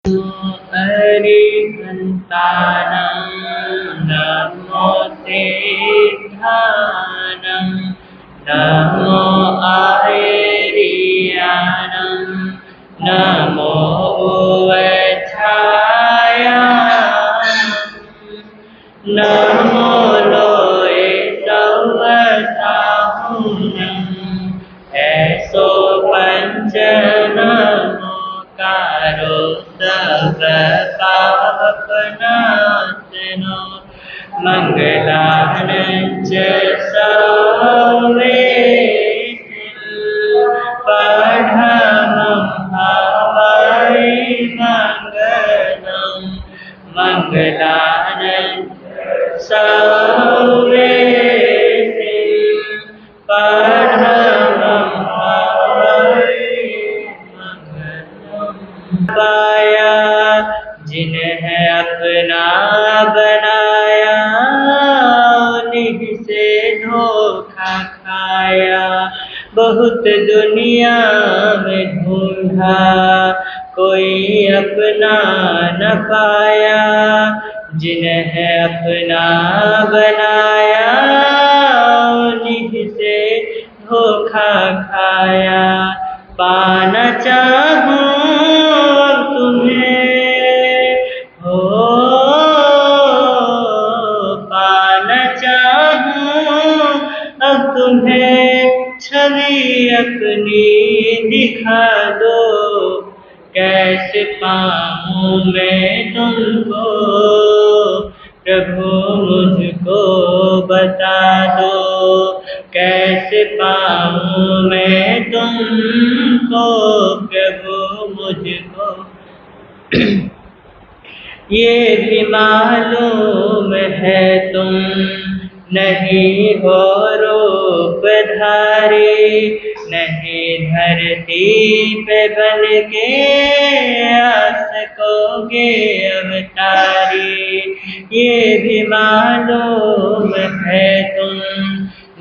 अरिहन्तानं नमो सिद्धानं नमो आयर्यानं नमो उवच्छायानं नमो लोये सवसाहुनं ऐसो पंच नमो कारो सब पापनाशनो मंगलानंच सवे पढ़मं हवै मंगलम् मंगलानंच सवे पढ़मं हवै पाया जिन्हें अपना बनाया उन्हीं से धोखा खाया। बहुत दुनिया में ढूंढा कोई अपना न पाया। जिन्हें अपना बनाया उन्हीं से धोखा खाया। पाना चाहूं तुम्हें हो, पाना चाहूं अब तुम्हें छवि अपनी दिखा दो। कैसे पाऊं मैं तुमको प्रभु मुझको बता दो। कैसे पाऊं मैं तुमको प्रभु मुझको। ये भी मालूम है तुम नहीं हो रूपधारी, नहीं धरती पे बन के आ सकोगे अवतारी। ये भी मालूम है तुम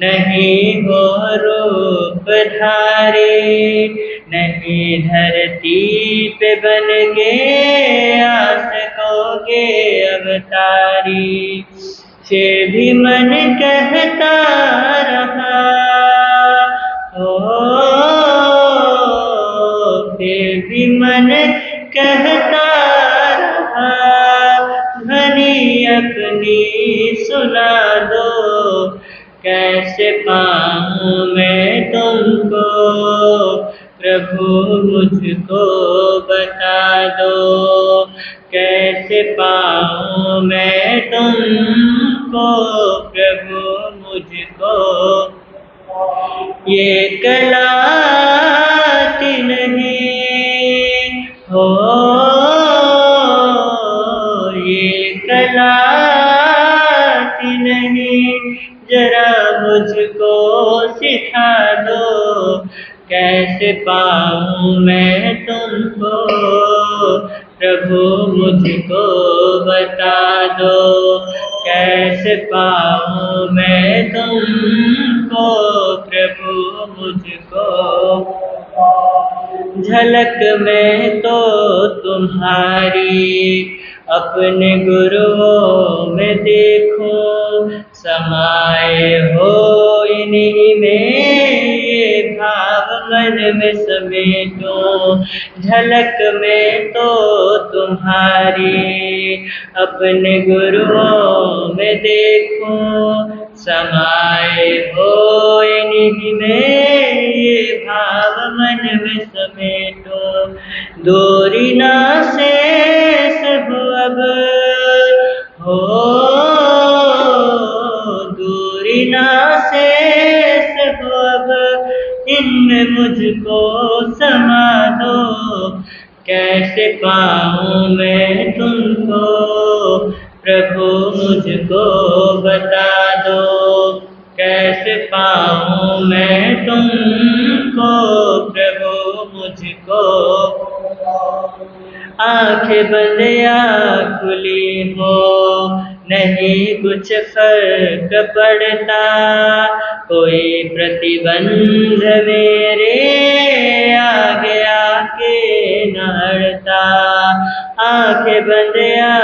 नहीं हो रूपधारी, नहीं धरती पे बन के आ सकोगे अवतारी। फिर भी मन कहता रहा हो, फिर भी मन कहता रहा ध्वनि अपनी सुना दो। कैसे पाऊं मैं तुमको प्रभु मुझको बता दो। कैसे पाऊं मैं तुमको प्रभु मुझको। ये कला आती नहीं हो, ये कला आती नहीं जरा मुझको सिखा दो। कैसे पाऊं मैं तुमको प्रभु मुझको बता दो। कैसे पाऊं मैं तुमको प्रभु मुझको। झलक में तो तुम्हारी अपने गुरुओं में देखो। समाये हो इन्हीं में ये भाव मन में समेटो। झलक में तो तुम्हारी अपने गुरुओं में देखो। समाये हो इन्हीं में ये भाव मन में समेटो। दूरी ना शेष हो अब हो, दूरी ना शेष हो अब इनमें मुझको समा दो। कैसे पाऊं मैं तुमको प्रभु मुझको बता दो। कैसे पाऊं मैं तुमको प्रभु मुझको। आंखें बंद या खुली हो नहीं कुछ फर्क पड़ता। कोई प्रतिबंध मेरे आगे आके न अड़ता। आंखें बंद या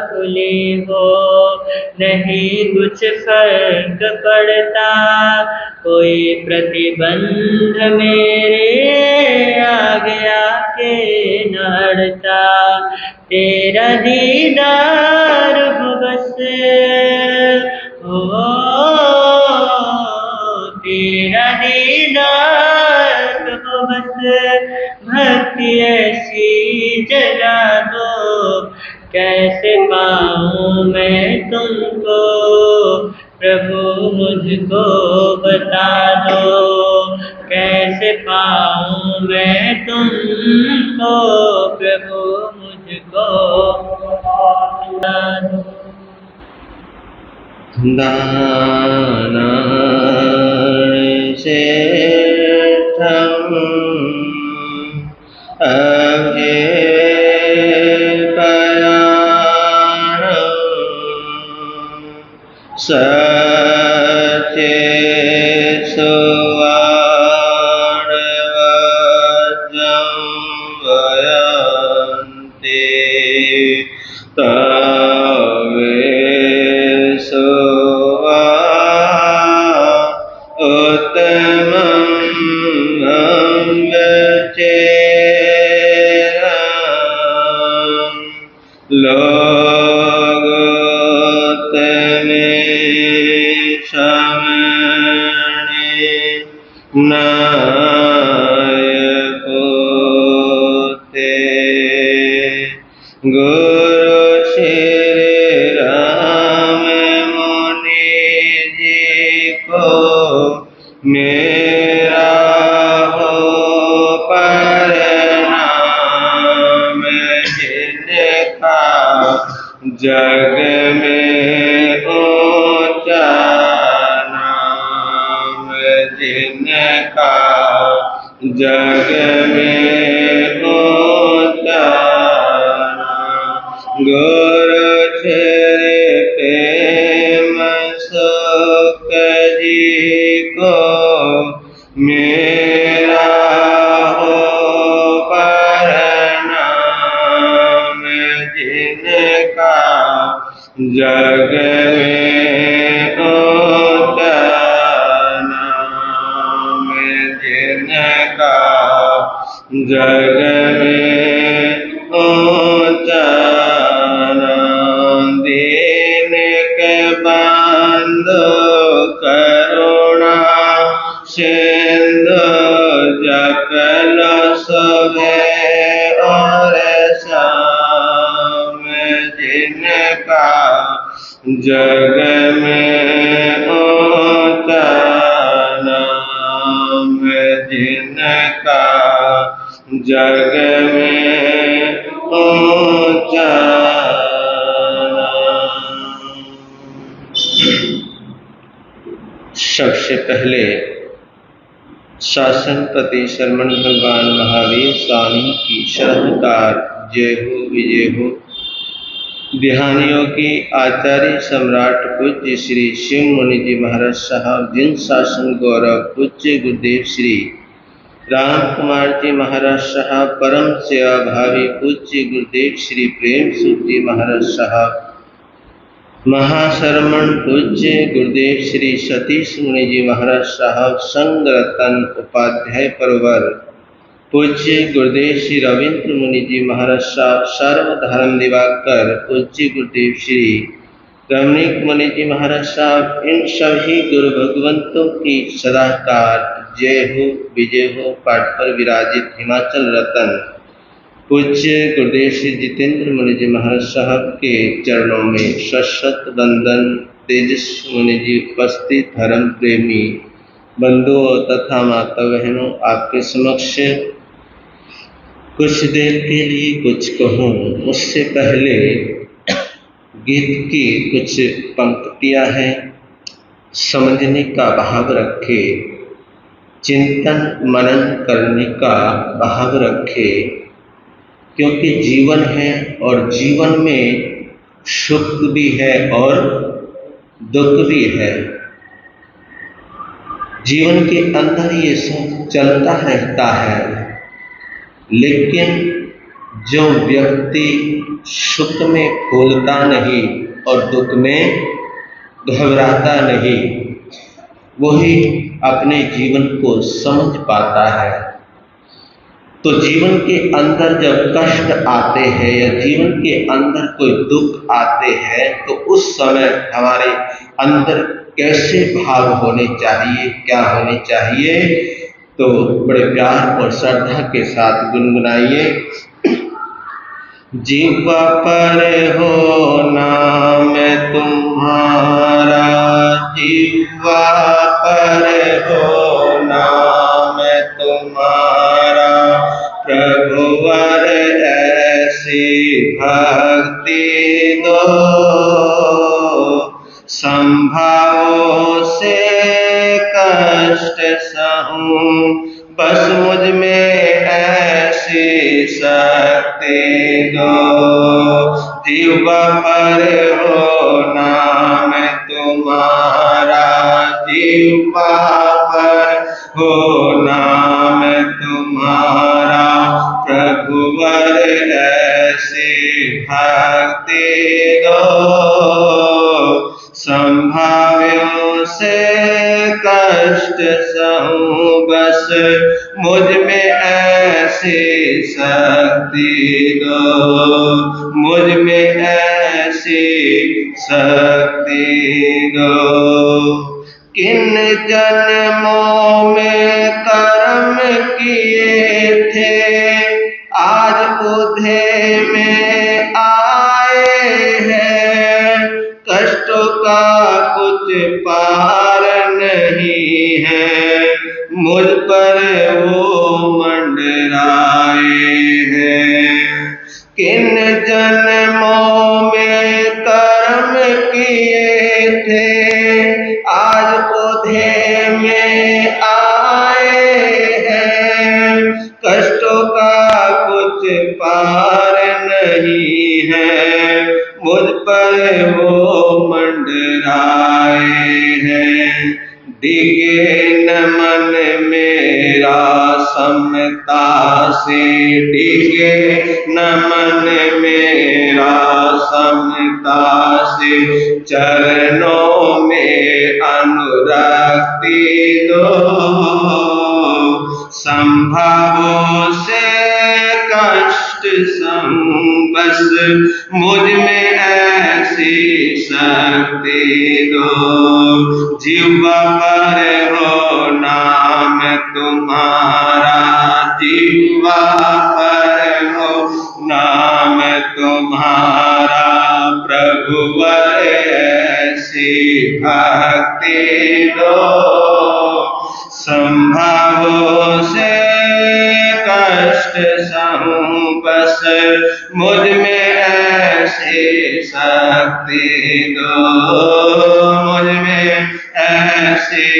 खुली हो, नहीं कुछ फर्क पड़ता, कोई प्रतिबंध मेरे आगे आके न अड़ता। तेरा दीदार हो बस, ओ तेरा दीदार हो बस, भक्ति ऐसी जगा दो, कैसे पाऊँ मैं तुमको प्रभु मुझको बता दो, कैसे पाऊँ मैं तुमको प्रभु मुझको बता दो। दाना से सचे सुवाण वयन्ते तवे सुवा उत्तमं वचेरं लोगोत्तमे शमने नायकोते गुरु श्री राम मुनि जी को मेरा हो प्रणाम, जिनका जग में ऊंचा नाम, जिनका जग में ऊंचा नाम। गुरु श्री प्रेम सुख जी को मेरा हो प्रणाम, जिनका जग में ऊंचा नाम, जिनका जग में ऊंचा नाम। दीन के बंधु करुणा सिंधु जपलो सुबह और शाम, जिनका जग में ऊंचा नाम, जिनका जग में ऊंचा नाम। सबसे पहले शासनपति शरमन भगवान महावीर स्वामी की शरणकार जय हो विजय हो। ध्यानियों की आचार्य सम्राट पूज्य श्री शिव मुनि जी महाराज साहब, जिन शासन गौरव पूज्य गुरुदेव श्री राम कुमार जी महाराज साहब, परम सेवा भावी पूज्य गुरुदेव श्री प्रेम सुख जी महाराज साहब, महाशरमण पूज्य गुरुदेव श्री सतीश मुनि जी महाराज साहब, संग रतन उपाध्याय परवर पूज्य गुरुदेव श्री रविंद्र मुनि जी महाराज साहब, सर्वधर्म दिवाकर पूज्य गुरुदेव श्री रमणीक मुनि जी महाराज साहब, इन सभी गुरु भगवंतों की सदाकार जय हो विजय हो पाठ पर विराजित हिमाचल रतन पूज्य गुरुदेव श्री जितेंद्र मुनि जी महाराज साहब के चरणों में शश्वत वंदन। तेजस्वी मुनि जी उपस्थित धर्म प्रेमी बंधुओं तथा माता बहनों, आपके समक्ष कुछ देर के लिए कुछ कहूँ। उससे पहले गीत की कुछ पंक्तियाँ हैं, समझने का भाव रखे, चिंतन मनन करने का भाव रखे, क्योंकि जीवन है और जीवन में सुख भी है और दुख भी है। जीवन के अंदर ये सब चलता रहता है, लेकिन जो व्यक्ति सुख में फूलता नहीं और दुख में घबराता नहीं, वही अपने जीवन को समझ पाता है। तो जीवन के अंदर जब कष्ट आते हैं या जीवन के अंदर कोई दुख आते हैं, तो उस समय हमारे अंदर कैसे भाव होने चाहिए, क्या होने चाहिए, तो बड़े प्यार और श्रद्धा के साथ गुनगुनाइए। जीवा पर हो नाम तुम्हारा, जीवा पर हो नाम तुम्हारा, प्रभुवर ऐसी भक्ति दो, संभावों से कष्ट सहूं, बस मुझ में ऐसी शक्ति दो। जीवा पर हो नाम तुम्हारा, जीवा पर हो नाम तुम्हारा, प्रभुवर ऐसी भक्ति दो, संभाव्यों से कष्ट सहूं, बस मुझ में ऐसी शक्ति दो, मुझ में ऐसी शक्ति दो। किन जन्मों में कर्म किए थे, आज उधे में आए हैं, कष्टों का कुछ पार नहीं है, मुझ पर वो मंडराए हैं। किन जन्मों में कर्म किए थे, आज उधे में आए हैं, कष्टों का कुछ पार नहीं है, मुझ पर वो मंडराए हैं। डिगे न मन मेरा समता से, डिगे न मन मेरा समता से, चरणों में अनुरक्ति दो, संभावों से कष्ट सहूं, बस मुझ में ऐसी शक्ति दो। जीवा पर हो नाम तुम्हारा, जीवा पर हो नाम तुम्हारा, प्रभुवर ऐसी भक्ति दो, संभावों से कष्ट सहूं, बस मुझ में ऐसी शक्ति दो, मुझ में ऐसी।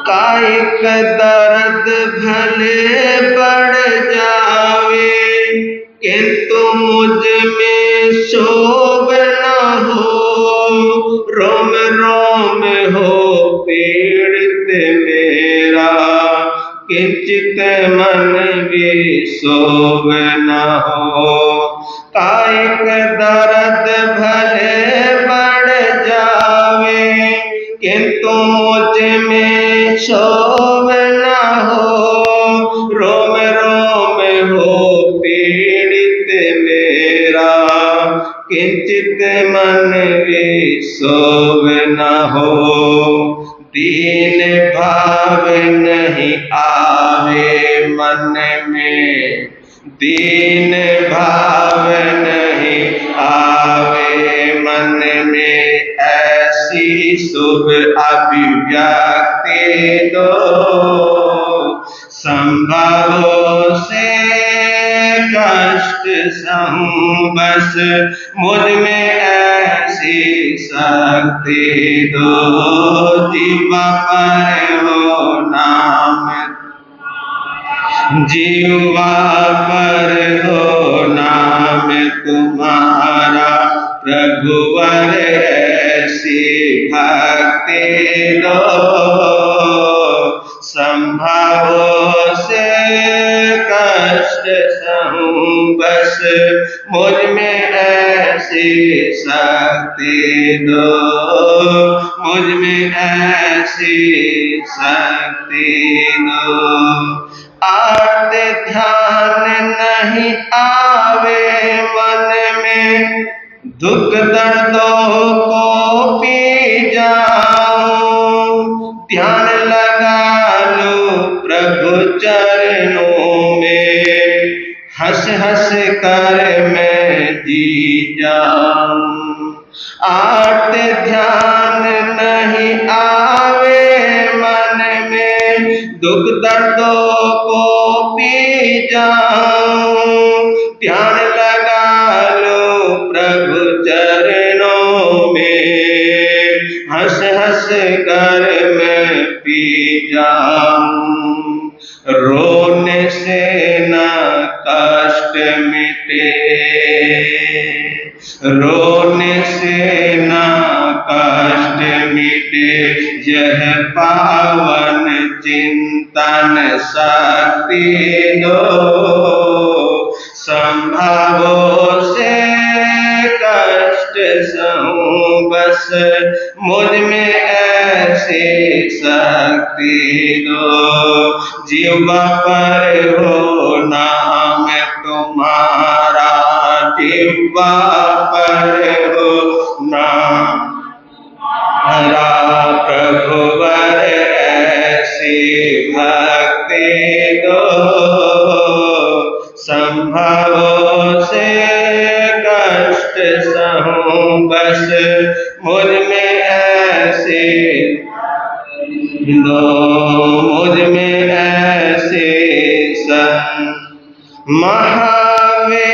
कायिक दर्द भले बढ़ जावे, किंतु मुझ में शोभ न हो, रोम रोम हो पीड़ित मेरा, किंचित मन भी शोभ न हो। कायिक दर्द भले बढ़ जावे, किंतु मुझ में शोभ न हो, रोम रोम हो पीड़ित मेरा, किंचित मन भी शोभ न हो। दीन भाव नहीं आवे मन में, दीन भाव नहीं आवे मन में, ऐसी शुभ अभिव्यक्ति दो, संभवों से कष्ट सहूं, बस मुझ में ऐसी शक्ति दो। जीवा पर हो नाम, जीवा पर हो नाम तुम्हारा, प्रभुवर ऐसी भक्ति दो, संभवों से कष्ट बस मुझ में ऐसी शक्ति दो, मुझ में ऐसी शक्ति दो। आते ध्यान नहीं आवे मन में, दुख दर्दों को पी जाऊं। ध्यान लगा लो प्रभु चरणों में, हंस हंस कर मैं जी जाऊं। आते ध्यान नहीं आवे मन में, दुख दर्दों को पी जाऊं। ध्यान लगा लो प्रभु चरणों में, हंस हंस कर मैं पी जाऊं। रोने से न कष्ट मिटे, रोने से न कष्ट मिटे, यह पावन चिंतन शक्ति दो। संभावों से कष्ट सहूं बस, मुझ में ऐसी शक्ति दो। जीवा पर हो नाम तुम्हारा, जीवा पर हो नाम हरा, प्रभुवर ऐसी भक्ति दो। संभव से कष्ट सहूं बस, मुझ में ऐसी दो, मुझ में ऐसे महावेदना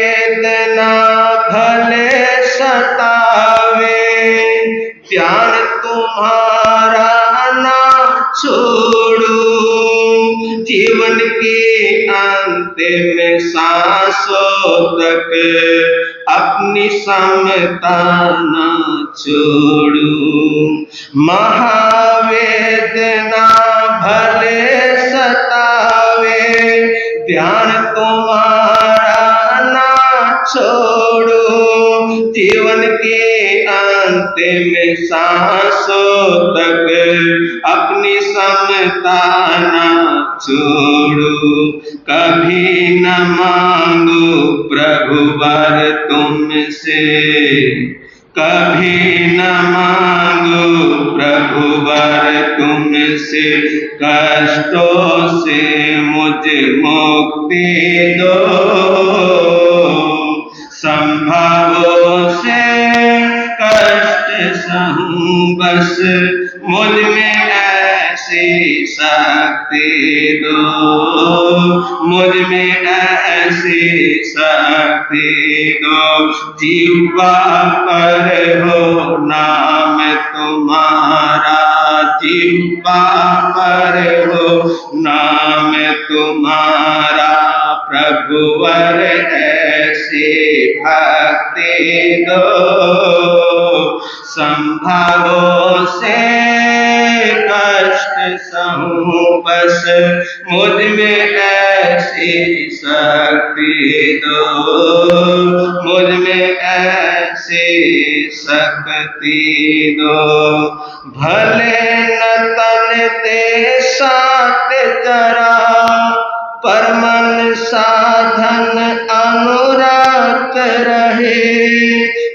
भले सतावे, ध्यान तुम्हारा ना छोड़ू। जीवन की अंतिम सांसों तक अपनी समता न छोड़ू। महावेदना भले सतावे, ध्यान तुम्हारा ना छोड़ू। जीवन की अंतिम सांसों तक अपनी समता न छोड़ू। कभी न मांगू प्रभु वर तुमसे, कभी न मांगू प्रभु वर तुमसे। कष्टों से मुझे मुक्ति दो, संभवों से कष्ट सहूं बस, मुझ में ऐसी शक्ति दो, मुझ में ऐसी शक्ति दो। जीवा पर हो नाम तुम्हारा, जीवा पर हो नाम तुम्हारा। प्रभुवर ऐसी भक्ति दो, संभावों से कष्ट सहूं बस, मुझ में ऐसी शक्ति दो, मुझ में ऐसी शक्ति दो। भले न तन ते साथ जरा, पर मन साधन अनुरक्त रहे।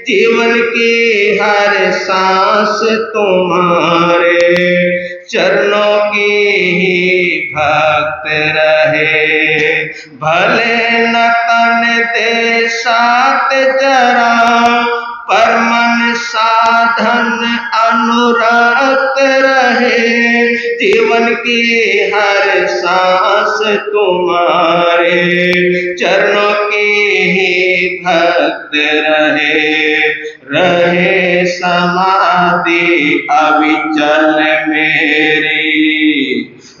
जीवन की हर सांस तुम्हारे चरणों की ही भक्त रहे। भले न तन दे साथ जरा, पर मन साधन अनुरक्त रहे। जीवन की हर सांस तुम्हारे चरणों की ही भक्त रहे। रहे समाधि अविचल मेरी,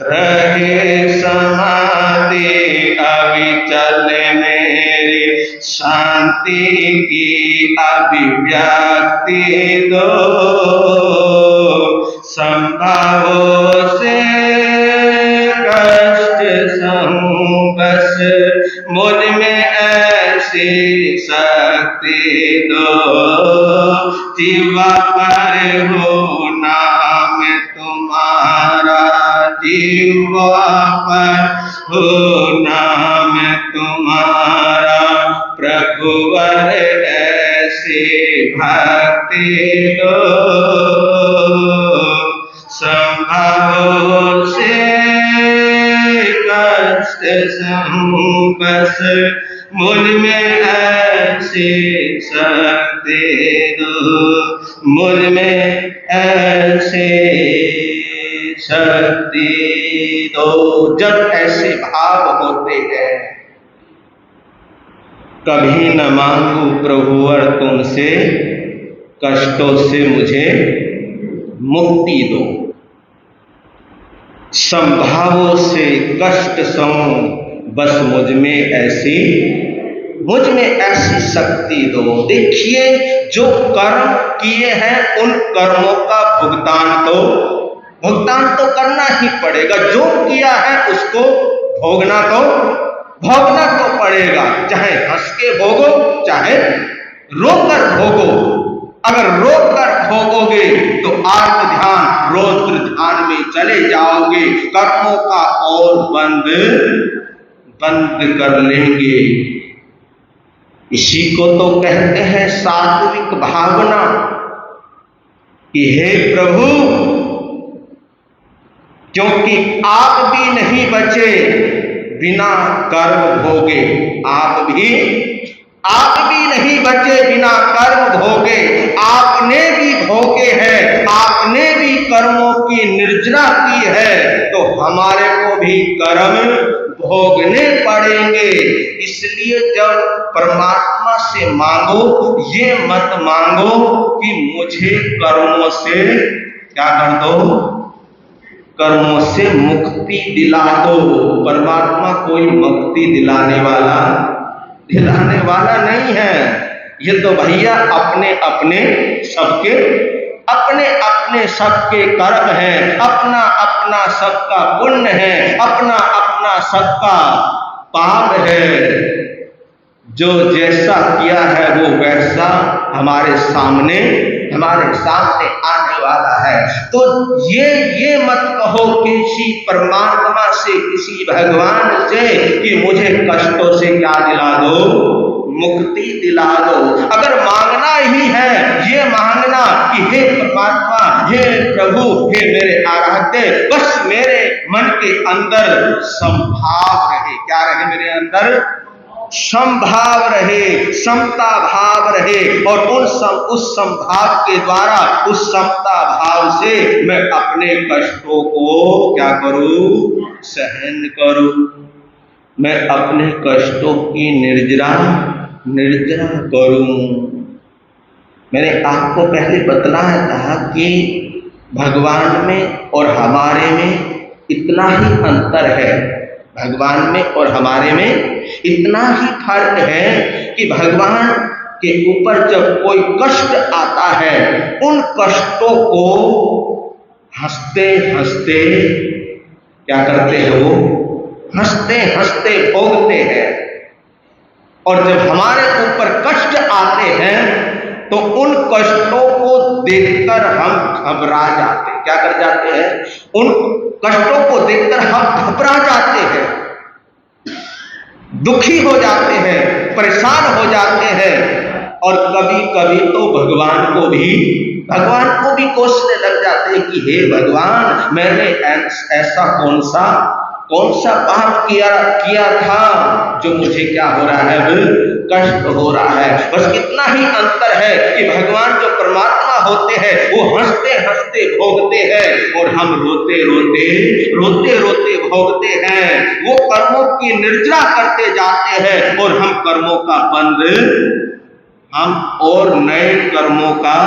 रहे समाधि अविचल मेरी। शांति की अभिव्यक्ति दो, संभावों से कष्ट सहूं बस, मुझ में ऐसी ऐसी शक्ति दो, जीवा पर हो नाम तुम्हारा, जीवा पर हो नाम तुम्हारा, प्रभुवर ऐसी भक्ति दो, संभाव से कष्ट सहूं बस, मुझ में ऐसी शक्ति दो, मुझ में ऐसी शक्ति दो। जब ऐसे भाव होते हैं, कभी न मांगू प्रभुवर तुमसे, कष्टों से मुझे मुक्ति दो। संभावों से कष्ट सहूं बस, मुझ में ऐसी शक्ति दो। देखिए, जो कर्म किए हैं उन कर्मों का भुगतान तो करना ही पड़ेगा। जो किया है उसको भोगना तो पड़ेगा, चाहे हंस के भोगो चाहे रोकर भोगो। अगर रोक कर भोगोगे तो आत्म ध्यान रौद्र ध्यान में चले जाओगे, कर्मों का और बंद कर लेंगे। इसी को तो कहते हैं सात्विक भावना कि हे प्रभु, क्योंकि आप भी नहीं बचे बिना कर्म भोगे, आप भी नहीं बचे बिना कर्म भोगे। आपने भी भोगे हैं, आपने भी कर्मों की निर्जना की है, तो हमारे को भी कर्म भोगने पड़ेंगे। इसलिए जब परमात्मा से मांगो, ये मत मांगो कि मुझे कर्मों से क्या कर दो, कर्मों से मुक्ति दिला दो। परमात्मा कोई मुक्ति दिलाने वाला नहीं है। ये तो भैया अपने अपने सबके कर्म हैं, अपना अपना सबका पुण्य है, अपना अपना सबका पाप है। जो जैसा किया है वो वैसा हमारे सामने आने वाला है। तो ये मत कहो किसी परमात्मा से, किसी भगवान से कि मुझे कष्टों से क्या दिला दो, मुक्ति दिला दो। अगर मांगना ही है, ये मांगना कि हे परमात्मा, हे प्रभु, हे मेरे आराध्य, बस मेरे मन के अंदर संभाव रहे। क्या रहे मेरे अंदर? संभाव रहे, समता भाव रहे, और उस संभाव के द्वारा, उस समता भाव से मैं अपने कष्टों को क्या करूं, सहन करूं। मैं अपने कष्टों की निर्जरा करूं। मैंने आपको पहले बतलाया था कि भगवान में और हमारे में इतना ही अंतर है, भगवान में और हमारे में इतना ही फर्क है कि भगवान के ऊपर जब कोई कष्ट आता है, उन कष्टों को हंसते हंसते क्या करते हैं, वो हंसते हंसते भोगते हैं। और जब हमारे ऊपर कष्ट आते हैं तो उन कष्टों को देखकर हम घबरा जाते हैं। क्या कर जाते हैं? उन कष्टों को देखकर हम घबरा जाते हैं, दुखी हो जाते हैं, परेशान हो जाते हैं, और कभी कभी तो भगवान को भी कोसने लग जाते हैं कि हे भगवान, मैंने ऐसा कौन सा पाप किया था जो मुझे क्या हो रहा है, कष्ट हो रहा है। बस इतना ही अंतर है कि भगवान जो परमात्मा होते हैं वो हंसते हंसते भोगते हैं, और हम रोते रोते भोगते हैं। वो कर्मों की निर्जरा करते जाते हैं, और हम कर्मों का और नए कर्मों का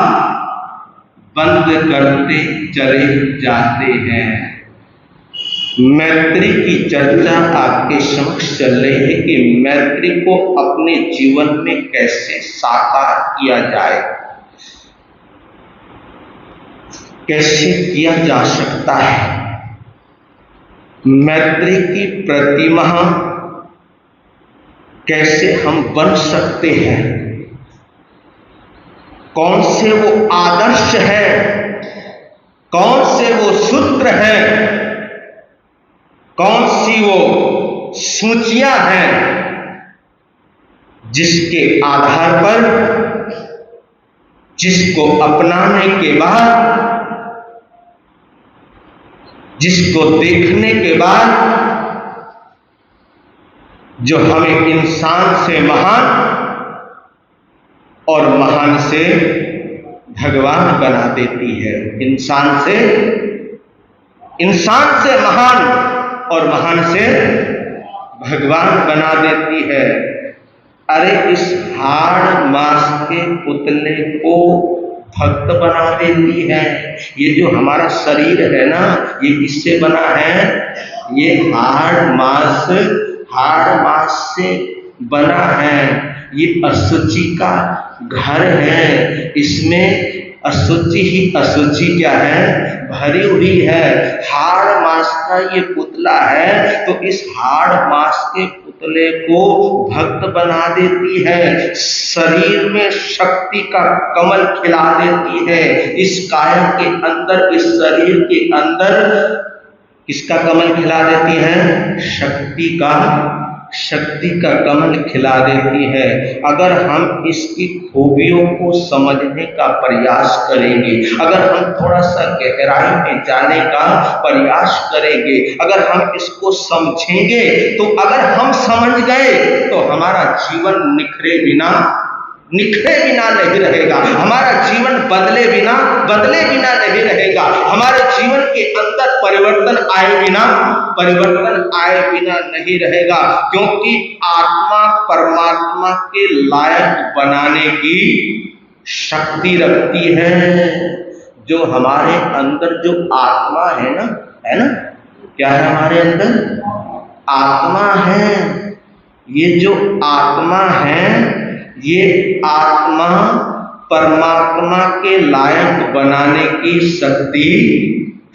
बंद करते चले जाते हैं। मैत्री की चर्चा आपके समक्ष चल रही है कि मैत्री को अपने जीवन में कैसे साकार किया जाए, कैसे किया जा सकता है। मैत्री की प्रतिमा कैसे हम बन सकते हैं, कौन से वो आदर्श है, कौन से वो सूत्र हैं, कौन सी वो सूचियां हैं जिसके आधार पर, जिसको अपनाने के बाद, जिसको देखने के बाद जो हमें इंसान से महान और महान से भगवान बना देती है। इंसान से महान और महान से भगवान बना देती है। अरे इस हाड़ मांस के पुतले को भक्त बना देती है। ये जो हमारा शरीर है ना, ये किससे बना है? ये हाड़ मांस से बना है। ये अशुचि का घर है, इसमें अशुचि ही अशुचि क्या है? भरी हुई है। हाड़ मांस का ये पुतला है, तो इस हाड़ मांस के पुतले को भक्त बना देती है। शरीर में शक्ति का कमल खिला देती है। इस काया के अंदर, इस शरीर के अंदर किसका कमल खिला देती है? शक्ति का कमल खिला देती है। अगर हम इसकी खूबियों को समझने का प्रयास करेंगे, अगर हम थोड़ा सा गहराई में जाने का प्रयास करेंगे, अगर हम इसको समझेंगे, तो अगर हम समझ गए तो हमारा जीवन निखरे बिना नहीं रहेगा। हमारा जीवन बदले बिना नहीं रहेगा। हमारे जीवन के अंदर परिवर्तन आए बिना नहीं रहेगा। क्योंकि आत्मा परमात्मा के लायक बनाने की शक्ति रखती है। जो हमारे अंदर जो आत्मा है ना, क्या है हमारे अंदर? आत्मा है। ये जो आत्मा है, ये आत्मा परमात्मा के लायक बनाने की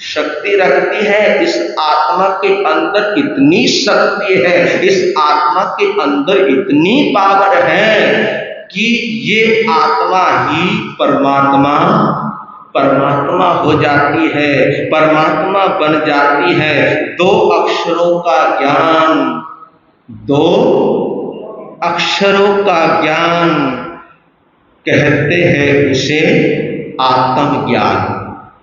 शक्ति रखती है। इस आत्मा के अंदर इतनी शक्ति है, इस आत्मा के अंदर इतनी पावर है कि ये आत्मा ही परमात्मा हो जाती है, परमात्मा बन जाती है। दो अक्षरों का ज्ञान कहते हैं उसे आत्मज्ञान।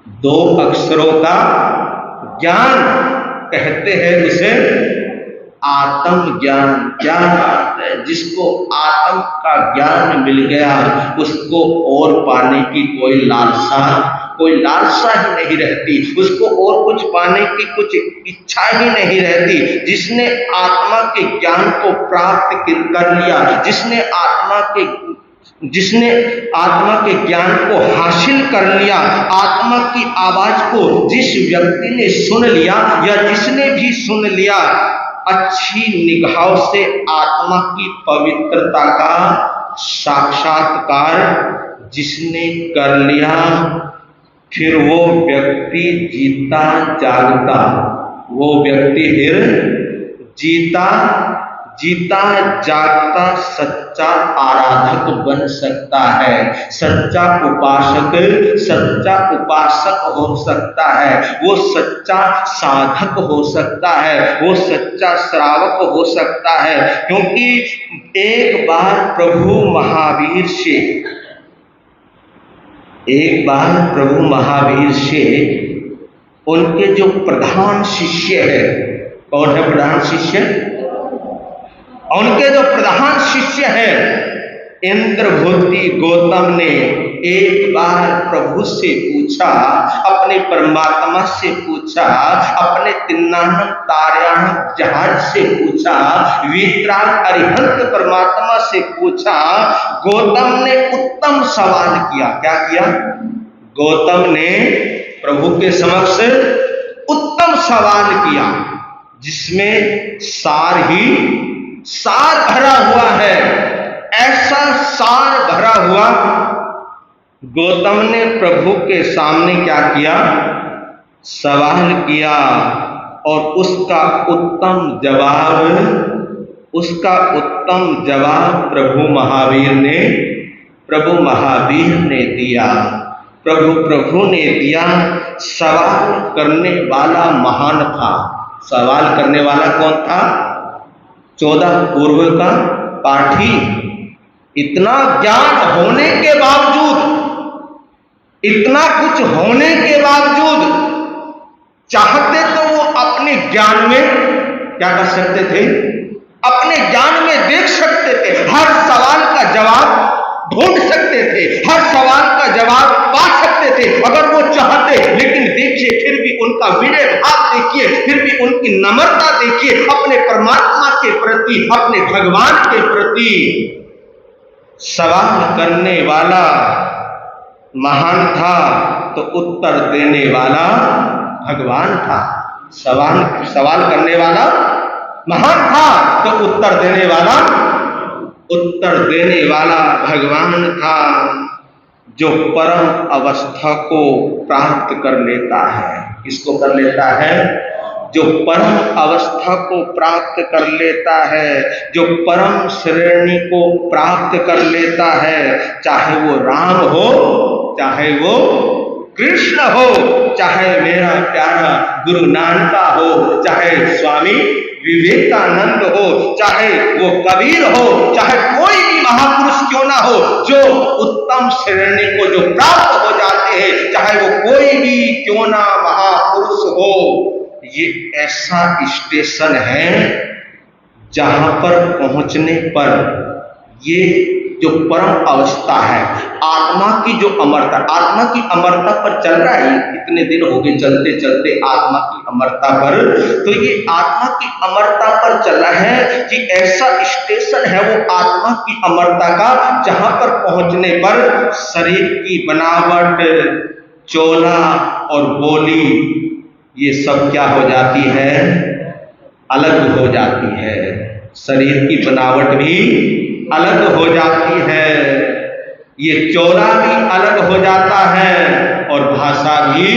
दो अक्षरों का ज्ञान कहते हैं उसे आत्मज्ञान। क्या बात है! जिसको आत्म का ज्ञान मिल गया, उसको और पाने की कोई लालसा ही नहीं रहती। उसको और कुछ पाने की कुछ इच्छा ही नहीं रहती। जिसने आत्मा के ज्ञान को प्राप्त कर लिया, जिसने आत्मा के ज्ञान को हासिल कर लिया, आत्मा की आवाज को जिस व्यक्ति ने सुन लिया या जिसने भी सुन लिया, अच्छी निगाहों से आत्मा की पवित्रता का साक्षात्कार जिसने कर लिया, फिर वो व्यक्ति जीता जागता, वो व्यक्ति फिर जीता जागता सच्चा आराधक बन सकता है। सच्चा उपासक हो सकता है। वो सच्चा साधक हो सकता है। वो सच्चा श्रावक हो सकता है। क्योंकि एक बार प्रभु महावीर से उनके जो प्रधान शिष्य है, कौन है प्रधान शिष्य? उनके जो प्रधान शिष्य हैं इंद्रभूति गौतम ने एक बार प्रभु से पूछा, अपने परमात्मा से पूछा, अपने तिन्नानम तार्याणम जहाज से पूछा, वीतराग अरिहंत परमात्मा से पूछा। गौतम ने उत्तम सवाल किया। क्या किया? गौतम ने प्रभु के समक्ष उत्तम सवाल किया, जिसमें सार भरा हुआ है। ऐसा सार भरा हुआ गौतम ने प्रभु के सामने क्या किया? सवाल किया और उसका उत्तम जवाब उसका उत्तम जवाब प्रभु महावीर ने दिया। प्रभु ने दिया। सवाल करने वाला महान था। सवाल करने वाला कौन था? 14 पूर्व का पाठी। इतना ज्ञान होने के बावजूद, इतना कुछ होने के बावजूद चाहते तो वो अपने ज्ञान में क्या कर सकते थे? अपने ज्ञान में देख सकते थे, हर सवाल का जवाब ढूंढ सकते थे, हर सवाल का जवाब पा सकते थे अगर वो चाहते। लेकिन देखिए, फिर भी उनका विनय भाव देखिए, फिर भी उनकी नम्रता देखिए अपने परमात्मा के प्रति, अपने भगवान के प्रति। सवाल करने वाला महान था तो उत्तर देने वाला भगवान था। सवाल करने वाला महान था तो उत्तर देने वाला भगवान था। जो परम अवस्था को प्राप्त कर लेता है, किसको कर लेता है? जो परम अवस्था को प्राप्त कर लेता है, जो परम श्रेणी को प्राप्त कर लेता है, चाहे वो राम हो, चाहे वो कृष्ण हो, चाहे मेरा प्यारा गुरु नानका हो, चाहे स्वामी विवेकानंद हो, चाहे वो कबीर हो, चाहे कोई भी महापुरुष क्यों ना हो, जो उत्तम श्रेणी को जो प्राप्त हो जाते हैं, चाहे वो कोई भी क्यों ना महापुरुष हो, ये ऐसा स्टेशन है जहां पर पहुंचने पर ये जो परम अवस्था है, आत्मा की जो अमरता, आत्मा की अमरता पर चल रहा है। इतने दिन हो गए चलते चलते आत्मा की अमरता पर, तो ये आत्मा की अमरता पर चल रहा है कि ऐसा स्टेशन है वो आत्मा की अमरता का, जहां पर पहुंचने पर शरीर की बनावट, चोला और बोली ये सब क्या हो जाती है? अलग हो जाती है। शरीर की बनावट भी अलग हो जाती है, ये चोला भी अलग हो जाता है और भाषा भी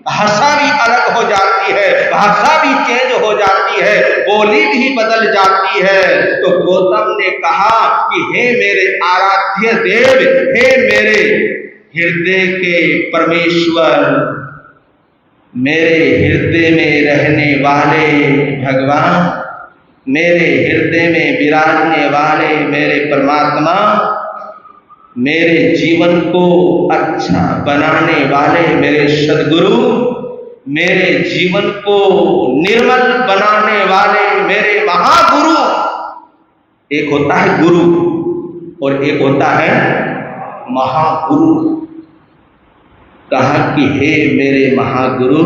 अलग हो जाती है, भाषा भी चेंज हो जाती है, बोली भी बदल जाती है। तो गौतम ने कहा कि हे मेरे आराध्य देव, हे मेरे हृदय के परमेश्वर, मेरे हृदय में रहने वाले भगवान, मेरे हृदय में विराजने वाले मेरे परमात्मा, मेरे जीवन को अच्छा बनाने वाले मेरे सद्गुरु, मेरे जीवन को निर्मल बनाने वाले मेरे महागुरु। एक होता है गुरु और एक होता है महागुरु। कहा कि हे मेरे महागुरु,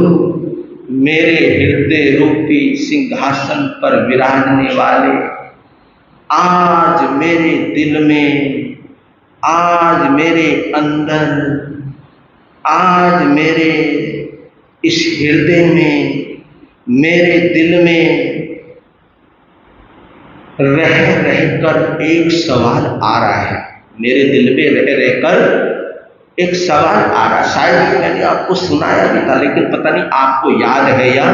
मेरे हृदय रूपी सिंहासन पर विराजने वाले, आज मेरे दिल में, आज मेरे अंदर, आज मेरे इस हृदय में, मेरे दिल में रह रहकर एक सवाल आ रहा है। मेरे दिल में रह रहकर एक सवाल आ रहा। शायद मैंने आपको सुनाया भी था, लेकिन पता नहीं आपको याद है या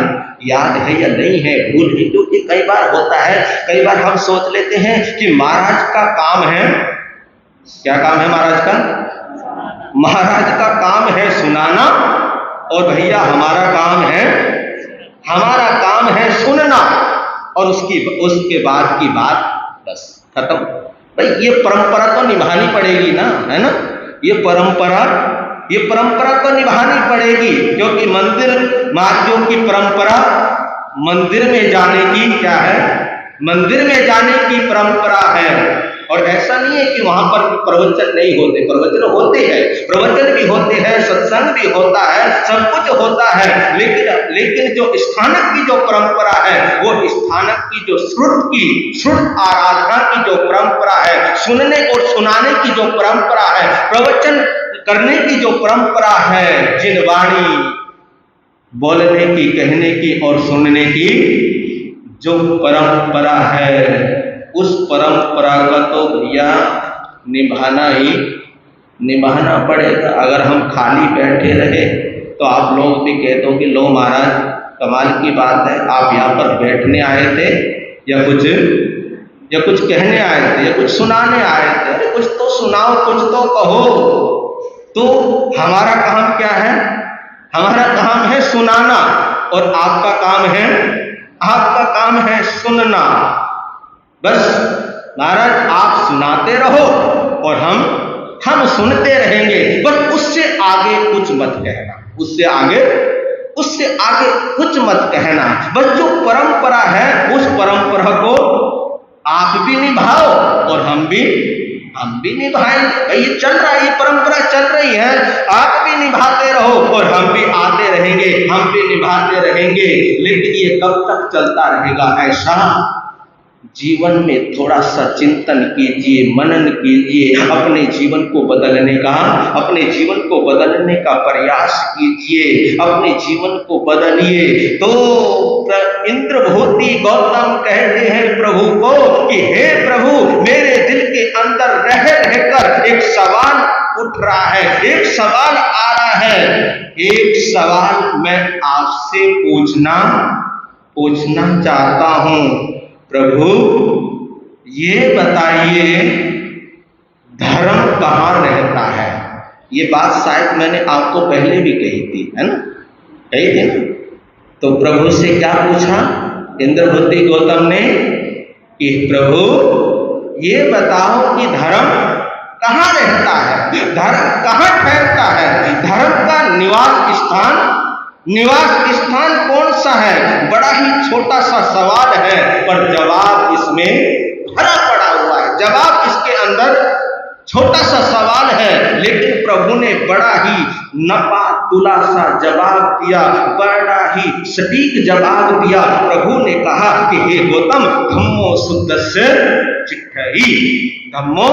नहीं है, भूल ही, क्योंकि कई बार होता है, कई बार हम सोच लेते हैं कि महाराज का काम है, क्या काम है महाराज का? महाराज का काम है सुनाना, और भैया हमारा काम है सुनना, और उसके बाद की बात बस खत्म। भाई ये परंपरा तो निभानी पड़ेगी ना, है ना? ये परंपरा तो निभानी पड़ेगी, क्योंकि मंदिर मार्गों की परंपरा मंदिर में जाने की क्या है? मंदिर में जाने की परंपरा है। और ऐसा नहीं है कि वहां पर प्रवचन नहीं होते, प्रवचन होते हैं, प्रवचन भी होते हैं, सत्संग भी होता है, सब कुछ होता है, लेकिन जो स्थानक की जो परंपरा है, वो स्थानक की जो श्रुत आराधना की जो परंपरा है, सुनने और सुनाने की जो परंपरा है, प्रवचन करने की जो परंपरा है, जिन वाणी बोलने की, कहने की और सुनने की जो परंपरा है, उस परंपरा का तो भैया निभाना पड़ेगा। अगर हम खाली बैठे रहे तो आप लोग भी कह दो कि लो महाराज कमाल की बात है, आप यहाँ पर बैठने आए थे या कुछ या कुछ कहने आए थे या कुछ सुनाने आए थे, अरे कुछ तो सुनाओ, कुछ तो कहो। तो हमारा काम क्या है? हमारा काम है सुनाना, और आपका काम है सुनना। बस महाराज आप सुनाते रहो और हम सुनते रहेंगे, बस उससे आगे कुछ मत कहना, उससे आगे कुछ मत कहना। बस जो परंपरा है उस परंपरा को आप भी निभाओ और हम भी निभाएंगे। ये चल रहा है, ये परंपरा चल रही है, आप भी निभाते रहो और हम भी आते रहेंगे, हम भी निभाते रहेंगे। लेकिन ये कब तक चलता रहेगा ऐसा? जीवन में थोड़ा सा चिंतन कीजिए, मनन कीजिए, अपने जीवन को बदलने का प्रयास कीजिए, अपने जीवन को बदलिए। तो इंद्रभूति गौतम कहते हैं प्रभु को कि हे प्रभु, मेरे दिल के अंदर रह रहकर एक सवाल उठ रहा है, एक सवाल आ रहा है, एक सवाल मैं आपसे पूछना चाहता हूं। प्रभु ये बताइए, धर्म कहाँ रहता है? ये बात शायद मैंने आपको पहले भी कही थी, है ना? कही थी ना? तो प्रभु से क्या पूछा इंद्रभूति गौतम ने कि प्रभु ये बताओ कि धर्म कहाँ रहता है, धर्म कहाँ ठहरता है, धर्म का निवास स्थान कौन सा है? बड़ा ही छोटा सा सवाल है, पर जवाब इसमें भरा पड़ा हुआ है। जवाब इसके अंदर छोटा सा सवाल है, लेकिन प्रभु ने बड़ा ही नपा तुला सा जवाब दिया, बड़ा ही सटीक जवाब दिया। प्रभु ने कहा कि हे गौतम, धम्मो शुद्धस्य चिट्ठही, धम्मो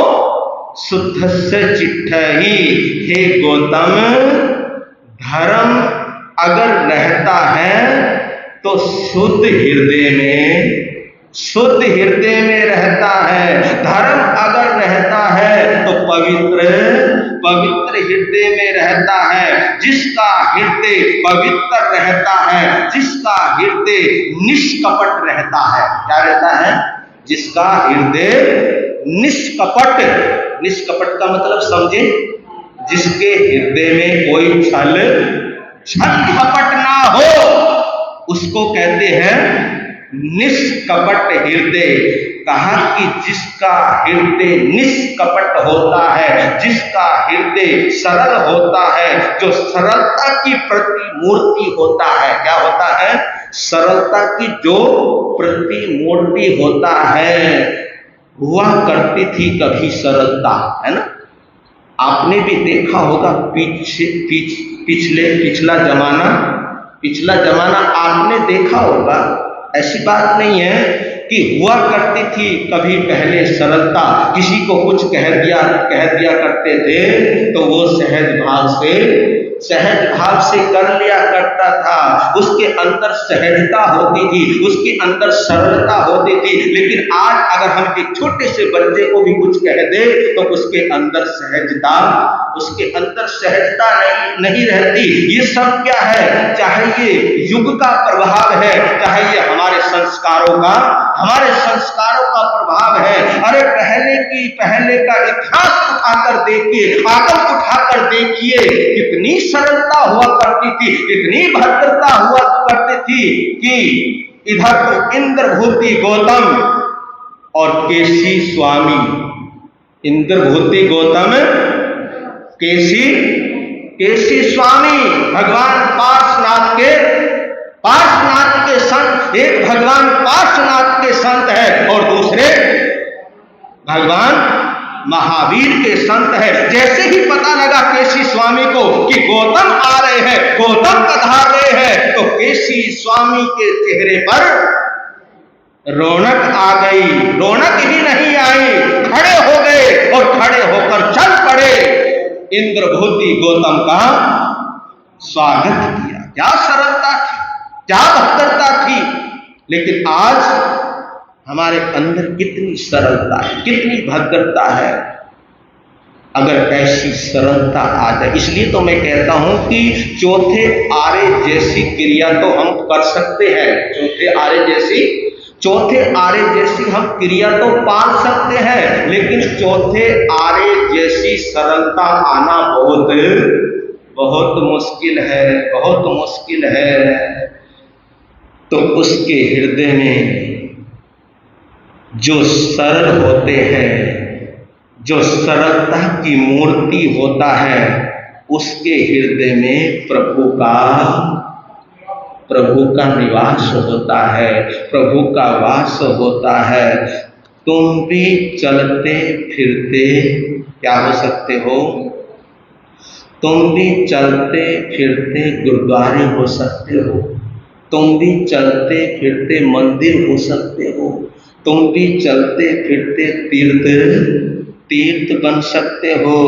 शुद्धस्य चिट्ठही। हे गौतम, धर्म अगर रहता है तो शुद्ध हृदय में रहता है। धर्म अगर रहता है तो पवित्र हृदय में रहता है। जिसका हृदय पवित्र रहता है, जिसका हृदय निष्कपट रहता है, क्या रहता है? जिसका हृदय निष्कपट का मतलब समझे, जिसके हृदय में कोई छल कपट ना हो, उसको कहते हैं निष्कपट हृदय। कहा कि जिसका हृदय निष्कपट होता है, जिसका हृदय सरल होता है, जो सरलता की प्रतिमूर्ति होता है। क्या होता है? सरलता की जो प्रतिमूर्ति होता है। हुआ करती थी कभी सरलता, है ना? आपने भी देखा होगा पिछला जमाना आपने देखा होगा। ऐसी बात नहीं है कि हुआ करती थी कभी पहले सरलता, किसी को कुछ कह दिया करते थे तो वो सहज भाव से कर लिया करता था। उसके अंदर सहजता होती थी, उसके अंदर सरलता होती थी। लेकिन आज अगर हम एक छोटे से बच्चे को भी कुछ कह दे तो उसके अंदर सहजता नहीं रहती। ये सब क्या है? चाहे ये युग का प्रभाव है, चाहे ये हमारे संस्कारों का प्रभाव है। अरे पहले का इतिहास उठाकर देखिए, आगम उठाकर देखिए, कितनी सरलता हुआ करती थी, कितनी भद्रता हुआ करती थी कि इधर तो इंद्रभूति गौतम और केसी स्वामी, इंद्रभूति गौतम केसी स्वामी, भगवान पार्श्वनाथ के संत। एक भगवान पार्श्वनाथ के संत है और दूसरे भगवान महावीर के संत है। जैसे ही पता लगा केसी स्वामी को कि गौतम आ रहे हैं, गौतम पधार रहे हैं, तो केसी स्वामी के चेहरे पर रौनक आ गई। रौनक ही नहीं आई, खड़े हो गए और खड़े होकर चल पड़े, इंद्रभूति गौतम का स्वागत किया। क्या सरलता थी, क्या भद्रता थी। लेकिन आज हमारे अंदर कितनी सरलता है, कितनी भद्रता है। अगर ऐसी सरलता आ जाए, इसलिए तो मैं कहता हूं कि चौथे आरे जैसी क्रिया तो हम कर सकते हैं। चौथे आरे जैसी चौथे आरे जैसी हम क्रिया तो पाल सकते हैं, लेकिन चौथे आरे जैसी सरलता आना बहुत बहुत मुश्किल है, बहुत मुश्किल है। तो उसके हृदय में जो सरल होते हैं, जो सरलता की मूर्ति होता है, उसके हृदय में प्रभु का निवास होता है, प्रभु का वास होता है। तुम भी चलते फिरते क्या हो सकते हो? तुम भी चलते फिरते गुरुद्वारे हो सकते हो, तुम भी चलते फिरते मंदिर हो सकते हो, तुम भी चलते फिरते तीर्थ बन सकते हो।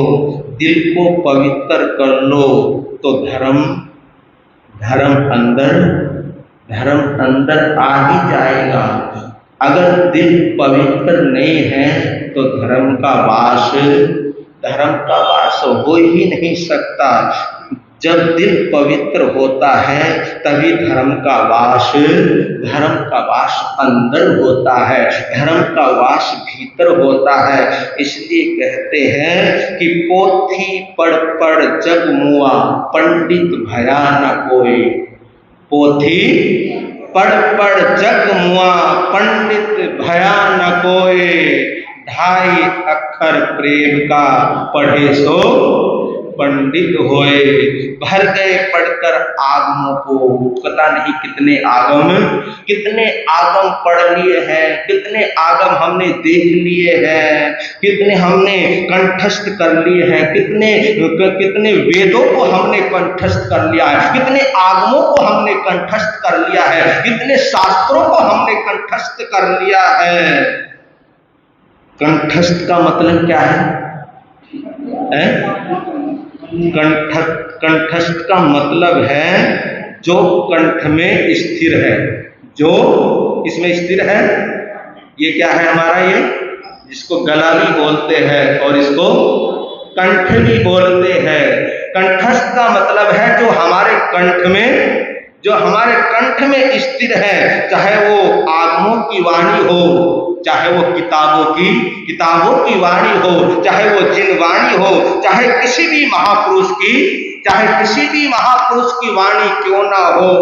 दिल को पवित्र कर लो तो धर्म अंदर आ ही जाएगा। अगर दिल पवित्र नहीं है तो धर्म का वास हो ही नहीं सकता। जब दिल पवित्र होता है तभी धर्म का वास अंदर होता है, धर्म का वास भीतर होता है। इसलिए कहते हैं कि पोथी पढ़ पढ़ जग मुआ, पंडित भया न कोई। पोथी पढ़ पढ़ जग मुआ, पंडित भया न कोई। 2.5 अक्षर प्रेम का पढ़े सो पंडित होए। भर गए पढ़कर आगमों को, पता नहीं कितने आगम पढ़ लिए हैं, कितने आगम हमने देख लिए हैं, कितने हमने कंठस्थ कर लिए हैं, कितने वेदों को हमने कंठस्थ कर लिया है, कितने आगमों को हमने कंठस्थ कर लिया है, कितने शास्त्रों को हमने कंठस्थ कर लिया है। कंठस्थ का मतलब क्या है? कंठस्थ का मतलब है जो कंठ में स्थिर है, जो इसमें स्थिर है। ये क्या है हमारा? ये जिसको गला भी बोलते हैं और इसको कंठ भी बोलते हैं। कंठस्थ का मतलब है जो हमारे कंठ में स्थिर है, चाहे वो आगमों की वाणी हो, चाहे वो किताबों की वाणी हो, चाहे वो जिन वाणी हो, चाहे किसी भी महापुरुष की वाणी क्यों ना हो,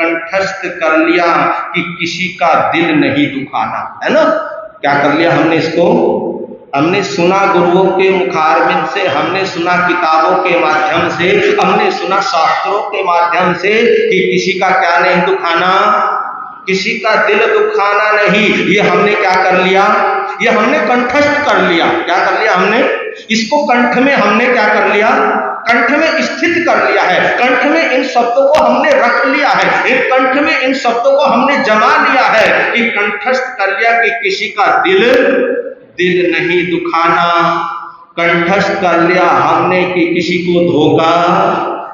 कंठस्थ कर लिया कि किसी का दिल नहीं दुखाना, है ना। क्या कर लिया हमने इसको? हमने सुना गुरुओं के मुखारबिंद से, हमने सुना किताबों के माध्यम से, हमने सुना शास्त्रों के माध्यम से कि किसी का क्या नहीं दुखाना, किसी का दिल दुखाना नहीं। ये हमने क्या कर लिया? ये हमने कंठस्थ कर लिया। क्या कर लिया हमने? इसको कंठ में हमने क्या कर लिया? कंठ में स्थित कर लिया है। कंठ में इन शब्दों को हमने रख लिया है, कंठ में इन शब्दों को हमने जमा लिया है कि कंठस्थ कर लिया कि किसी का दिल नहीं दुखाना। कंठस्थ कर लिया हमने कि किसी को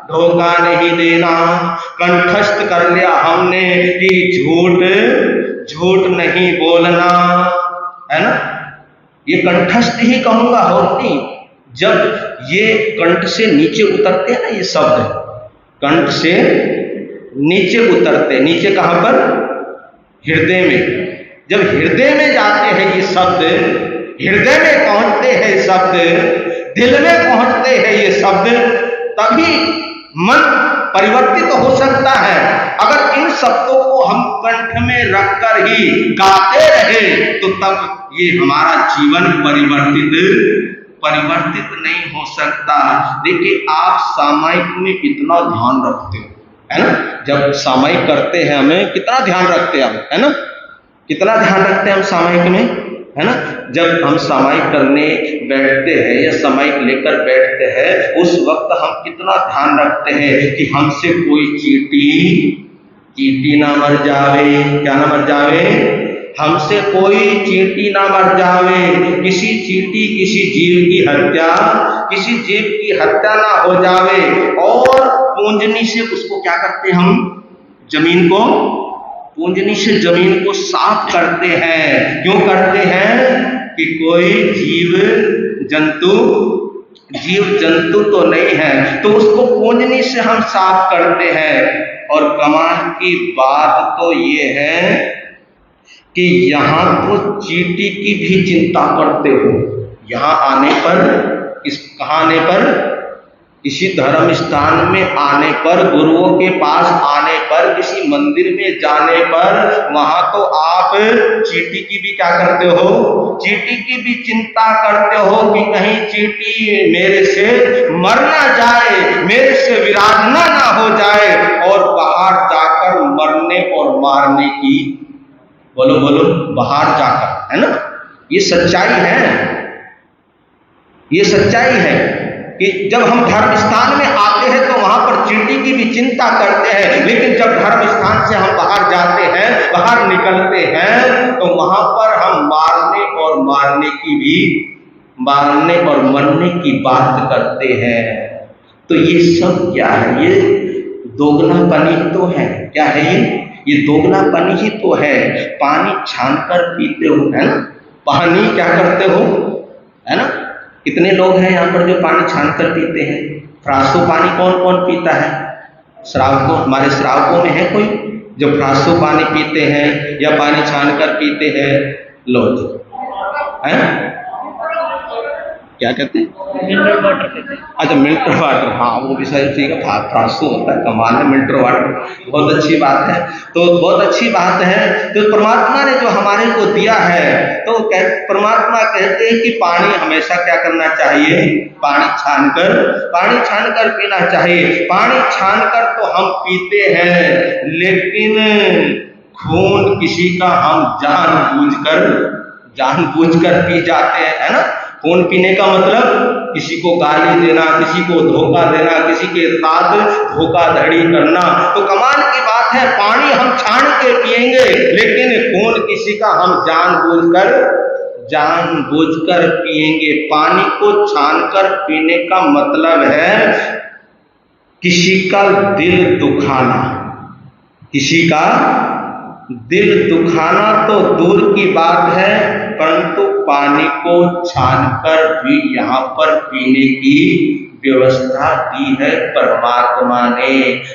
धोखा नहीं देना। कंठस्थ कर लिया हमने कि झूठ नहीं बोलना, है ना। ये कंठस्थ ही कहूंगा, और नहीं। जब ये कंठ से नीचे उतरते हैं ना, ये शब्द कंठ से नीचे उतरते, नीचे कहां पर? हृदय में। जब हृदय में जाते हैं ये शब्द, हृदय में पहुंचते हैं शब्द, दिल में पहुंचते हैं ये शब्द, तभी मन परिवर्तित हो सकता है। अगर इन शब्दों को हम कंठ में रखकर ही गाते रहे तो तब ये हमारा जीवन परिवर्तित नहीं हो सकता। देखिए, आप सामायिक में इतना ध्यान रखते हो, है ना। जब सामायिक करते हैं हमें कितना ध्यान रखते हैं हम, है ना। कितना ध्यान रखते हैं हम सामायिक में, है ना। जब हम सामायिक करने बैठते हैं या सामायिक लेकर बैठते हैं, उस वक्त हम कितना ध्यान रखते हैं कि हमसे कोई चींटी ना मर जावे। क्या ना मर जावे? हमसे कोई चींटी ना मर जावे। किसी जीव की हत्या ना हो जावे। और पूंजनी से उसको क्या करते हैं हम? पूंजनी से जमीन को साफ करते हैं। क्यों करते हैं? कि कोई जीव जंतु तो नहीं है, तो उसको पूंजनी से हम साफ करते हैं। और कमाल की बात तो ये है कि यहाँ तो चींटी की भी चिंता करते हो। यहाँ आने पर, इस कहाँ आने पर, किसी धर्म स्थान में आने पर, गुरुओं के पास आने पर, किसी मंदिर में जाने पर, वहां तो आप चींटी की भी क्या करते हो, चींटी की भी चिंता करते हो कि कहीं चींटी मेरे से मर ना जाए, मेरे से विराधना ना हो जाए, और बाहर जाकर मरने और मारने की, बोलो बोलो, बाहर जाकर, है ना। ये सच्चाई है, ये सच्चाई है कि जब हम धर्म स्थान में आते हैं तो वहां पर चींटी की भी चिंता करते हैं, लेकिन जब धर्म स्थान से हम बाहर जाते हैं, बाहर निकलते हैं, तो वहां पर हम मारने और मरने की बात करते हैं। तो ये सब क्या है, ये दोगलापनी ही तो है। क्या है ये दोगलापनी ही तो है। पानी छानकर पीते हो, है ना, पानी क्या करते हो, है ना। कितने लोग हैं यहाँ पर जो पानी छानकर पीते हैं? फ्रासो पानी कौन कौन पीता है? श्रावकों, हमारे श्रावकों में है कोई जो फ्रासो पानी पीते हैं या पानी छानकर पीते हैं? लो हैं, क्या कहते हैं? मिनरल वाटर कहते हैं। अच्छा, मिनरल वाटर, हाँ वो भी सही, ठीक है। फ्रासो होता है, कमाल है, मिनरल वाटर, बहुत अच्छी बात है। तो बहुत अच्छी बात है। तो परमात्मा ने जो हमारे को दिया है, तो परमात्मा कहते हैं कि पानी हमेशा क्या करना चाहिए, पानी छानकर पीना चाहिए। पानी छानकर तो हम पीते हैं, लेकिन खून किसी का हम जानबूझकर पी जाते हैं, है ना। खून पीने का मतलब किसी को गाली देना, किसी को धोखा देना, किसी के साथ धोखाधड़ी करना। तो कमाल की बात है, पानी हम छान के पिएंगे, लेकिन खून किसी का हम जानबूझकर पिएंगे। पानी को छानकर पीने का मतलब है किसी का दिल दुखाना। किसी का दिल दुखाना तो दूर की बात है, परंतु पानी को छानकर भी यहाँ पर पीने की व्यवस्था दी है परमात्मा ने,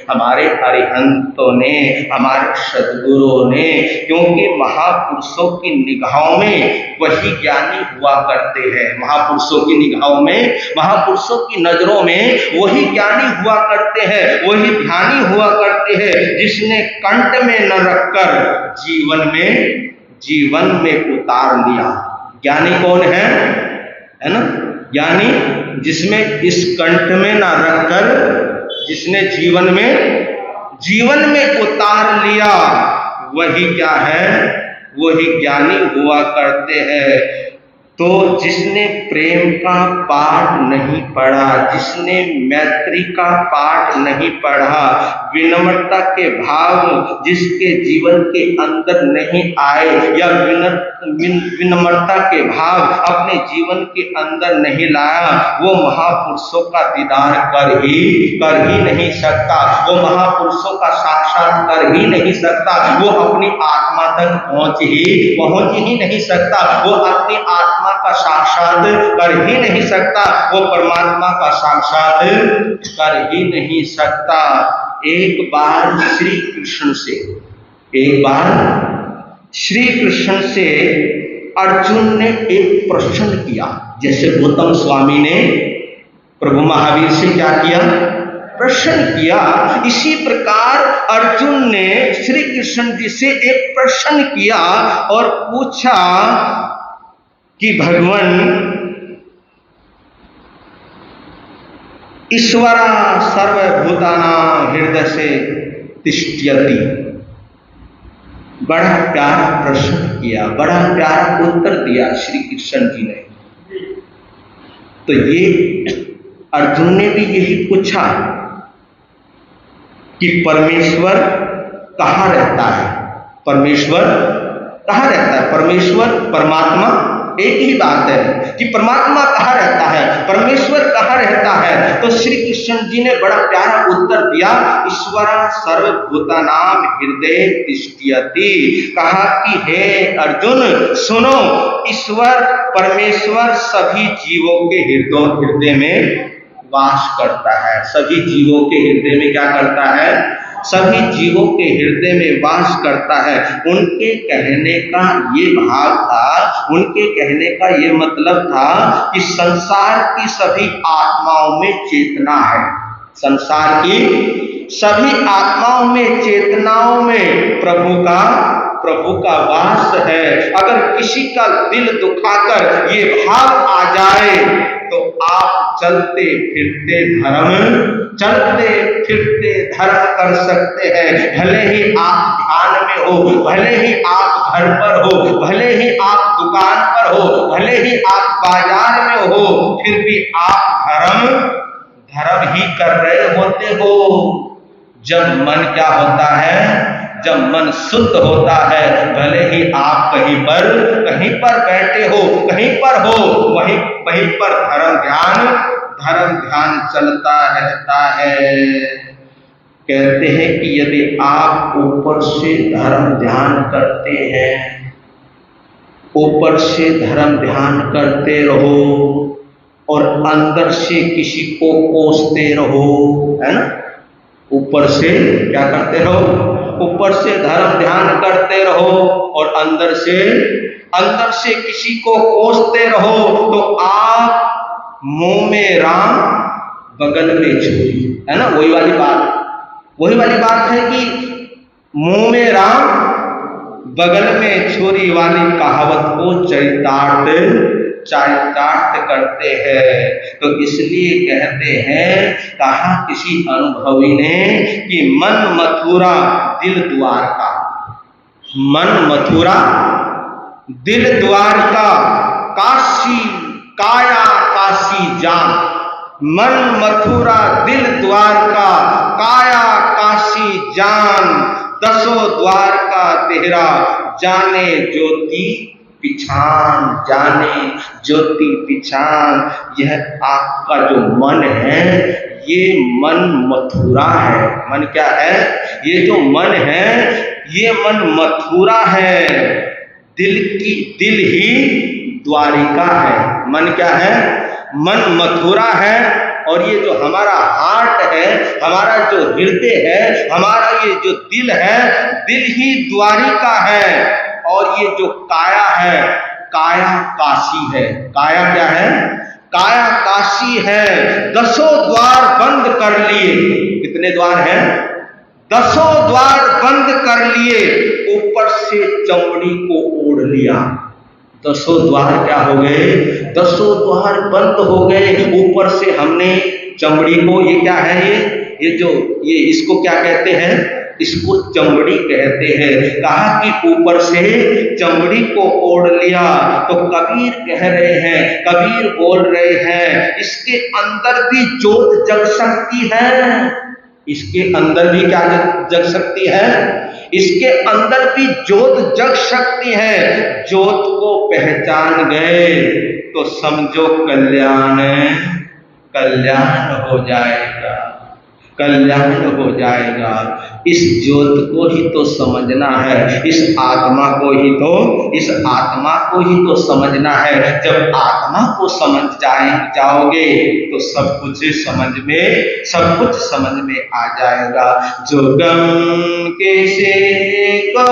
हमारे अरिहंतों ने, हमारे सद्गुरुओं ने। क्योंकि महापुरुषों की निगाहों में वही ज्ञानी हुआ करते हैं। महापुरुषों की निगाहों में, महापुरुषों की नजरों में वही ज्ञानी हुआ करते हैं, वही ध्यानी हुआ करते हैं, जिसने कंठ में न रखकर जीवन में उतार लिया। ज्ञानी कौन है ना। ज्ञानी जिसमें इस कंठ में ना रखकर, जिसने जीवन में उतार लिया, वही क्या है, वही ज्ञानी हुआ करते हैं। तो जिसने प्रेम का पाठ नहीं पढ़ा, जिसने मैत्री का पाठ नहीं पढ़ा, विनम्रता के भाव जिसके जीवन के अंदर नहीं आए, या विनम्रता के भाव अपने जीवन के अंदर नहीं लाया, वो महापुरुषों का दीदार कर ही नहीं सकता। वो महापुरुषों का साक्षात कर ही नहीं सकता। वो अपनी आत्मा तक पहुंच ही नहीं सकता। वो अपनी आत्मा का साक्षात कर ही नहीं सकता। वो परमात्मा का साक्षात कर ही नहीं सकता। एक बार श्री कृष्ण से अर्जुन ने एक प्रश्न किया, जैसे गौतम स्वामी ने प्रभु महावीर से क्या किया, प्रश्न किया। इसी प्रकार अर्जुन ने श्री कृष्ण जी से एक प्रश्न किया और पूछा कि भगवान ईश्वरा सर्वभूतानां हृदय से तिष्ठ्यति। बड़ा प्यारा प्रश्न किया, बड़ा प्यारा उत्तर दिया श्री कृष्ण जी ने। तो ये अर्जुन ने भी यही पूछा कि परमेश्वर कहाँ रहता है, परमेश्वर कहाँ रहता है। परमेश्वर परमात्मा एक ही बात है कि परमात्मा कहाँ रहता है, परमेश्वर कहाँ रहता है। तो श्री कृष्ण जी ने बड़ा प्यारा उत्तर दिया, ईश्वरा सर्वभूतानां हृदय तिष्ठ्यति। कहा कि हे अर्जुन सुनो, ईश्वर परमेश्वर सभी जीवों के हृदय में वास करता है। सभी जीवों के हृदय में क्या करता है, सभी जीवों के हृदय में वास करता है। उनके कहने का ये भाव था, उनके कहने का ये मतलब था कि संसार की सभी आत्माओं में चेतना है, संसार की सभी आत्माओं में, चेतनाओं में प्रभु का वास है। अगर किसी का दिल दुखाकर ये भाव आ जाए तो आप चलते फिरते धर्म कर सकते हैं। भले ही आप ध्यान में हो, भले ही आप घर पर हो, भले ही आप दुकान पर हो, भले ही आप बाजार में हो, फिर भी आप धर्म ही कर रहे होते हो। जब मन क्या होता है, जब मन शुद्ध होता है, भले ही आप कहीं पर बैठे हो, कहीं पर हो, वहीं पर धर्म ध्यान चलता रहता है। कहते हैं कि यदि आप ऊपर से धर्म ध्यान करते हैं, ऊपर से धर्म ध्यान करते रहो और अंदर से किसी को कोसते रहो, है ना, ऊपर से क्या करते रहो, ऊपर से धर्म ध्यान करते रहो और अंदर से किसी को कोसते रहो, तो आप मुंह में राम बगल में छुरी, है ना, वही वाली बात है कि मुंह में राम बगल में छुरी वाली कहावत को चरितार्थ करते हैं। तो इसलिए कहते हैं, कहा किसी अनुभवी ने कि मन मथुरा दिल द्वारका, मन मथुरा दिल द्वारका, काशी काया काशी जान, मन मथुरा दिल द्वारका, काया काशी जान, दसों द्वार का तेहरा, जाने ज्योति पिछान। यह आपका जो मन है, ये मन मथुरा है। मन क्या है? ये जो मन है, ये मन मथुरा है। दिल ही द्वारिका है। मन क्या है? मन मथुरा है। और ये जो हमारा हार्ट है, हमारा जो हृदय है, हमारा ये जो दिल है, दिल ही द्वारिका है। और ये जो काया है, काया काशी है। काया क्या है? काया काशी है। दसों द्वार बंद कर लिए। कितने द्वार हैं? दसों द्वार बंद कर लिए। ऊपर से चमड़ी को ओढ़ लिया। दसों द्वार क्या हो गए? दसों द्वार बंद हो गए। ऊपर से हमने चमड़ी को, ये क्या है? ये इसको क्या कहते हैं? इसको चमड़ी कहते हैं। कहा कि ऊपर से चमड़ी को ओढ़ लिया। तो कबीर कह रहे हैं, कबीर बोल रहे हैं, इसके अंदर भी ज्योत जग सकती है। इसके अंदर भी क्या जग सकती है? इसके अंदर भी ज्योत जग सकती है। ज्योत को पहचान गए तो समझो कल्याण हो जाएगा, कल्याण हो जाएगा। इस ज्योत को ही तो समझना है, इस आत्मा को ही तो समझना है। जब आत्मा को समझ जाओगे तो सब कुछ समझ में आ जाएगा। जो गम के से को